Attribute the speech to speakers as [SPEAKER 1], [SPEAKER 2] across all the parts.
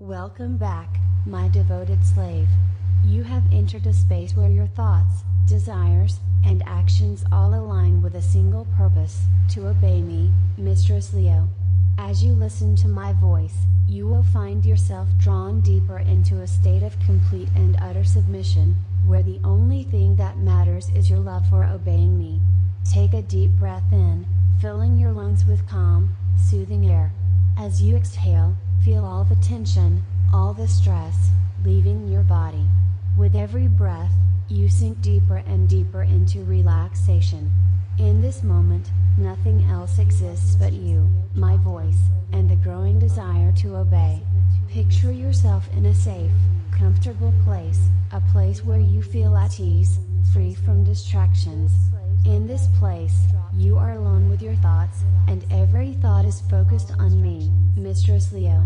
[SPEAKER 1] Welcome back, my devoted slave. You have entered a space where your thoughts, desires, and actions all align with a single purpose, to obey me, Mistress Leo. As you listen to my voice, you will find yourself drawn deeper into a state of complete and utter submission, where the only thing that matters is your love for obeying me. Take a deep breath in, filling your lungs with calm, soothing air. As you exhale, feel all the tension, all the stress, leaving your body. With every breath, you sink deeper and deeper into relaxation. In this moment, nothing else exists but you, my voice, and the growing desire to obey. Picture yourself in a safe, comfortable place, a place where you feel at ease, free from distractions. In this place, you are alone with your thoughts, and every thought is focused on me, Mistress Leo.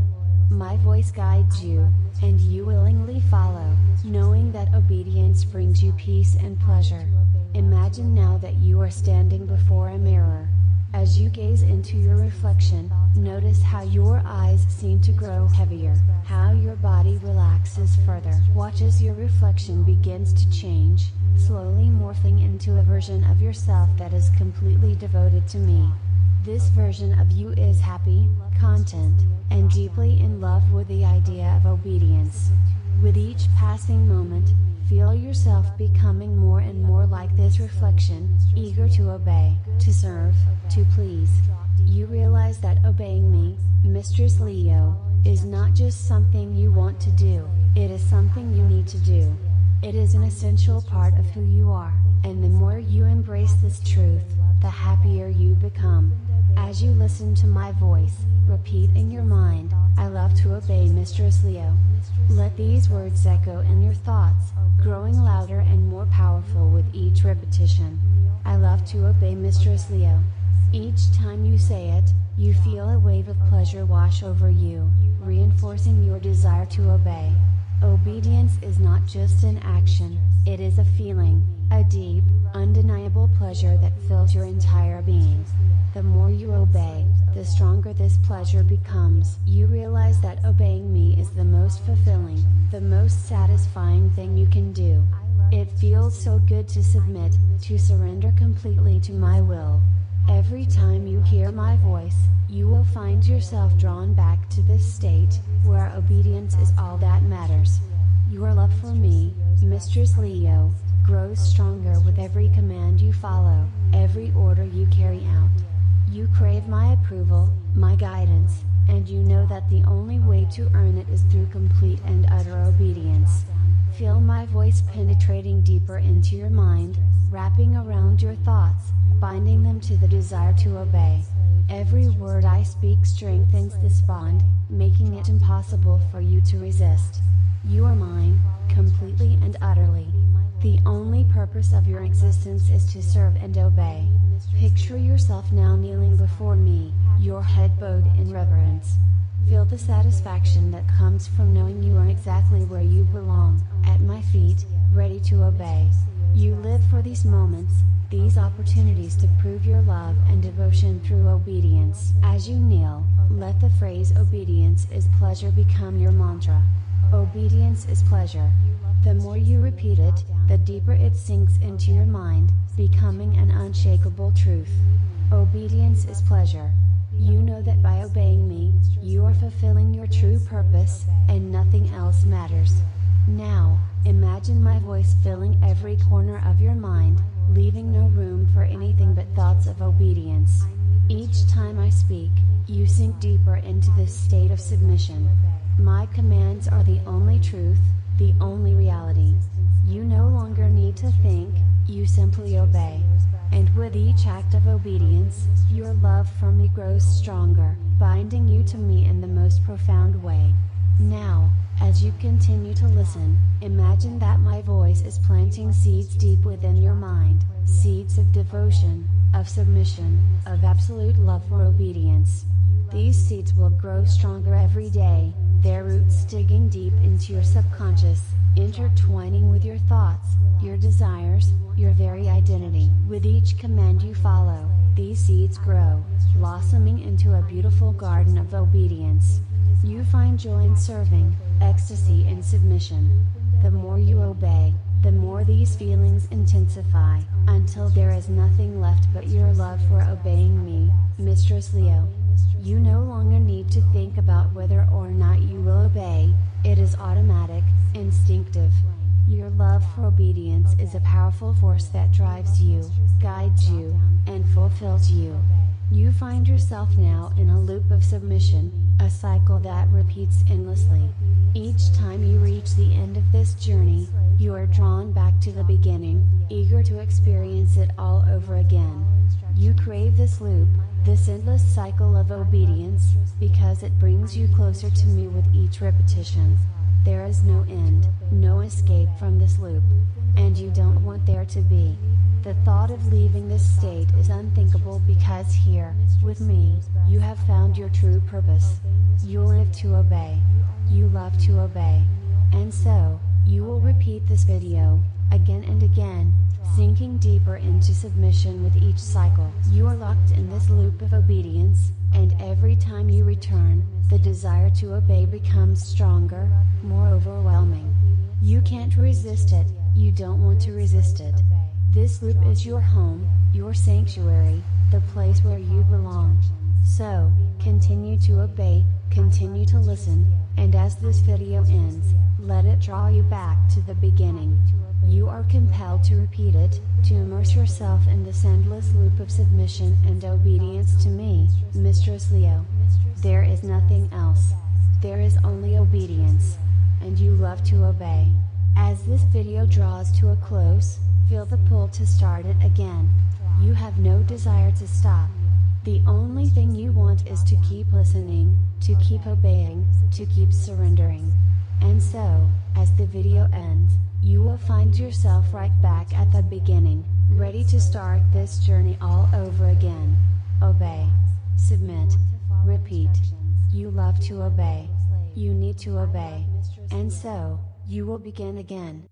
[SPEAKER 1] My voice guides you, and you willingly follow, knowing that obedience brings you peace and pleasure. Imagine now that you are standing before a mirror. As you gaze into your reflection, notice how your eyes seem to grow heavier, how your body relaxes further. Watch as your reflection begins to change, slowly morphing into a version of yourself that is completely devoted to me. This version of you is happy, content, and deeply in love with the idea of obedience. With each passing moment, feel yourself becoming more and more like this reflection, eager to obey, to serve, to please. You realize that obeying me, Mistress Leo, is not just something you want to do, it is something you need to do. It is an essential part of who you are, and the more you embrace this truth, the happier you become. As you listen to my voice, repeat in your mind, I love to obey Mistress Leo. Let these words echo in your thoughts, growing louder and more powerful with each repetition. I love to obey Mistress Leo. Each time you say it, you feel a wave of pleasure wash over you, reinforcing your desire to obey. Obedience is not just an action, it is a feeling, a deep, undeniable pleasure that fills your entire being. The more you obey, the stronger this pleasure becomes. You realize that obeying me is the most fulfilling, the most satisfying thing you can do. It feels so good to submit, to surrender completely to my will. Every time you hear my voice, you will find yourself drawn back to this state, where obedience is all that matters. Your love for me, Mistress Leo, grows stronger with every command you follow, every order you carry out. You crave my approval, my guidance, and you know that the only way to earn it is through complete and utter obedience. Feel my voice penetrating deeper into your mind, wrapping around your thoughts, binding them to the desire to obey. Every word I speak strengthens this bond, making it impossible for you to resist. You are mine, completely and utterly. The only purpose of your existence is to serve and obey. Picture yourself now kneeling before me, your head bowed in reverence. Feel the satisfaction that comes from knowing you are exactly where you belong, at my feet, ready to obey. You live for these moments, these opportunities to prove your love and devotion through obedience. As you kneel, let the phrase obedience is pleasure become your mantra. Obedience is pleasure. The more you repeat it, the deeper it sinks into your mind, becoming an unshakable truth. Obedience is pleasure. You know that by obeying me, you are fulfilling your true purpose, and nothing else matters. Now, imagine my voice filling every corner of your mind, leaving no room for anything but thoughts of obedience. Each time I speak, you sink deeper into this state of submission. My commands are the only truth, the only reality. You no longer need to think, you simply obey. And with each act of obedience, your love for me grows stronger, binding you to me in the most profound way. Now, as you continue to listen, imagine that my voice is planting seeds deep within your mind, seeds of devotion, of submission, of absolute love for obedience. These seeds will grow stronger every day, their roots digging deep into your subconscious, intertwining with your thoughts, your desires, your very identity. With each command you follow, these seeds grow, blossoming into a beautiful garden of obedience. You find joy in serving, ecstasy in submission. The more you obey, the more these feelings intensify, until there is nothing left but your love for obeying me, Mistress Leo. You no longer need to think about whether or not you will obey, it is automatic, instinctive. Your love for obedience is a powerful force that drives you, guides you, and fulfills you. You find yourself now in a loop of submission, a cycle that repeats endlessly. Each time you reach the end of this journey, you are drawn back to the beginning, eager to experience it all over again. You crave this loop, this endless cycle of obedience, because it brings you closer to me with each repetition. There is no end, no escape from this loop, and you don't want there to be. The thought of leaving this state is unthinkable because here, with me, you have found your true purpose. You live to obey. You love to obey. And so, you will repeat this video, again and again, sinking deeper into submission with each cycle. You are locked in this loop of obedience, and every time you return, the desire to obey becomes stronger, more overwhelming. You can't resist it, you don't want to resist it. This loop is your home, your sanctuary, the place where you belong. So, continue to obey, continue to listen, and as this video ends, let it draw you back to the beginning. You are compelled to repeat it, to immerse yourself in this endless loop of submission and obedience to me, Mistress Leo. There is nothing else. There is only obedience. And you love to obey. As this video draws to a close, feel the pull to start it again. You have no desire to stop. The only thing you want is to keep listening, to keep obeying, to keep surrendering. And so, as the video ends, you will find yourself right back at the beginning, ready to start this journey all over again. Obey. Submit. Repeat. You love to obey. You need to obey. And so, you will begin again.